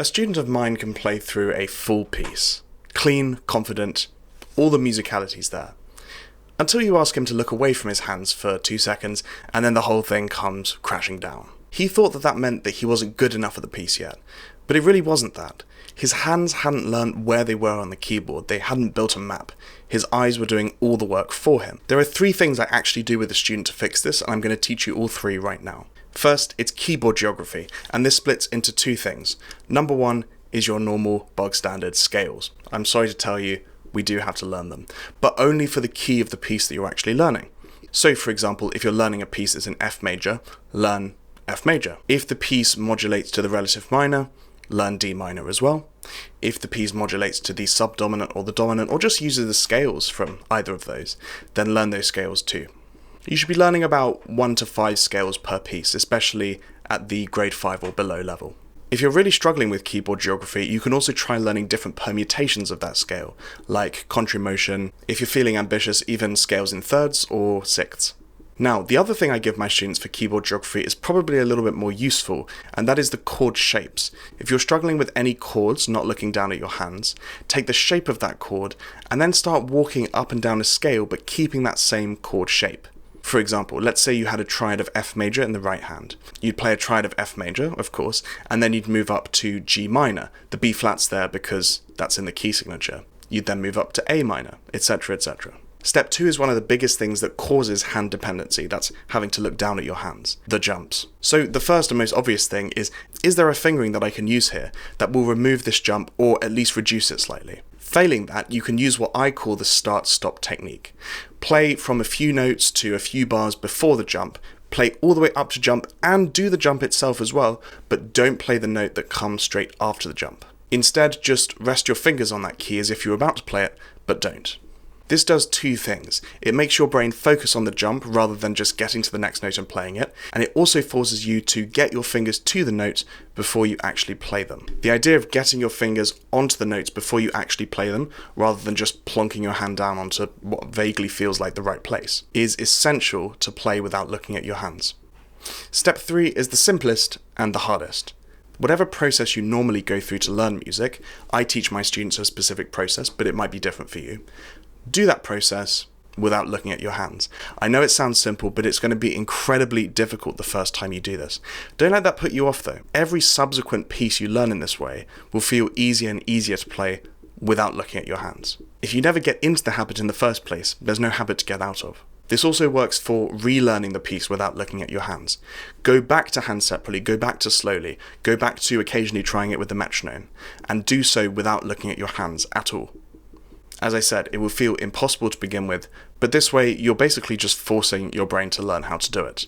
A student of mine can play through a full piece. Clean, confident, all the musicality's there. Until you ask him to look away from his hands for 2 seconds, and then the whole thing comes crashing down. He thought that meant that he wasn't good enough at the piece yet, but it really wasn't that. His hands hadn't learnt where they were on the keyboard, they hadn't built a map. His eyes were doing all the work for him. There are 3 things I actually do with a student to fix this, and I'm going to teach you all 3 right now. First, it's keyboard geography, and this splits into 2 things. Number 1 is your normal bog standard scales. I'm sorry to tell you, we do have to learn them, but only for the key of the piece that you're actually learning. So for example, if you're learning a piece that's in F major, learn F major. If the piece modulates to the relative minor, learn D minor as well. If the piece modulates to the subdominant or the dominant, or just uses the scales from either of those, then learn those scales too. You should be learning about 1 to 5 scales per piece, especially at the grade 5 or below level. If you're really struggling with keyboard geography, you can also try learning different permutations of that scale, like contramotion, if you're feeling ambitious, even scales in thirds or sixths. Now, the other thing I give my students for keyboard geography is probably a little bit more useful, and that is the chord shapes. If you're struggling with any chords, not looking down at your hands, take the shape of that chord, and then start walking up and down a scale, but keeping that same chord shape. For example, let's say you had a triad of F major in the right hand. You'd play a triad of F major, of course, and then you'd move up to G minor. The B flat's there because that's in the key signature. You'd then move up to A minor, etc., etc. Step 2 is one of the biggest things that causes hand dependency. That's having to look down at your hands, the jumps. So the first and most obvious thing is there a fingering that I can use here that will remove this jump or at least reduce it slightly? Failing that, you can use what I call the start-stop technique. Play from a few notes to a few bars before the jump, play all the way up to jump and do the jump itself as well, but don't play the note that comes straight after the jump. Instead, just rest your fingers on that key as if you were about to play it, but don't. This does 2 things. It makes your brain focus on the jump rather than just getting to the next note and playing it, and it also forces you to get your fingers to the notes before you actually play them. The idea of getting your fingers onto the notes before you actually play them, rather than just plonking your hand down onto what vaguely feels like the right place, is essential to play without looking at your hands. Step 3 is the simplest and the hardest. Whatever process you normally go through to learn music, I teach my students a specific process, but it might be different for you. Do that process without looking at your hands. I know it sounds simple, but it's going to be incredibly difficult the first time you do this. Don't let that put you off though. Every subsequent piece you learn in this way will feel easier and easier to play without looking at your hands. If you never get into the habit in the first place, there's no habit to get out of. This also works for relearning the piece without looking at your hands. Go back to hand separately, go back to slowly, go back to occasionally trying it with the metronome, and do so without looking at your hands at all. As I said, it will feel impossible to begin with, but this way you're basically just forcing your brain to learn how to do it.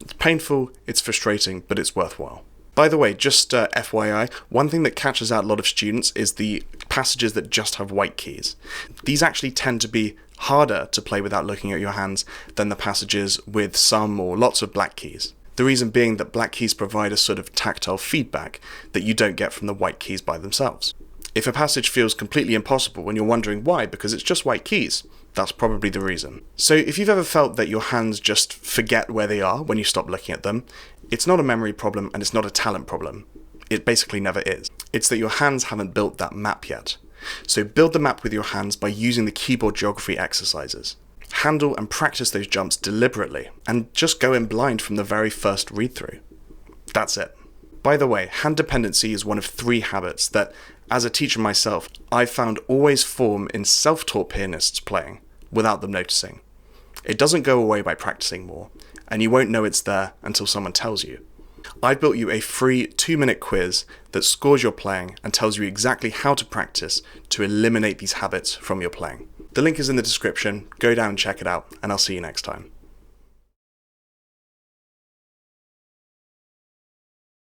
It's painful, it's frustrating, but it's worthwhile. By the way, just FYI, one thing that catches out a lot of students is the passages that just have white keys. These actually tend to be harder to play without looking at your hands than the passages with some or lots of black keys. The reason being that black keys provide a sort of tactile feedback that you don't get from the white keys by themselves. If a passage feels completely impossible and you're wondering why, because it's just white keys, that's probably the reason. So if you've ever felt that your hands just forget where they are when you stop looking at them, it's not a memory problem and it's not a talent problem. It basically never is. It's that your hands haven't built that map yet. So build the map with your hands by using the keyboard geography exercises. Handle and practice those jumps deliberately and just go in blind from the very first read-through. That's it. By the way, hand dependency is one of 3 habits that, as a teacher myself, I've found always form in self-taught pianists playing, without them noticing. It doesn't go away by practicing more, and you won't know it's there until someone tells you. I built you a free 2-minute quiz that scores your playing and tells you exactly how to practice to eliminate these habits from your playing. The link is in the description, go down and check it out, and I'll see you next time.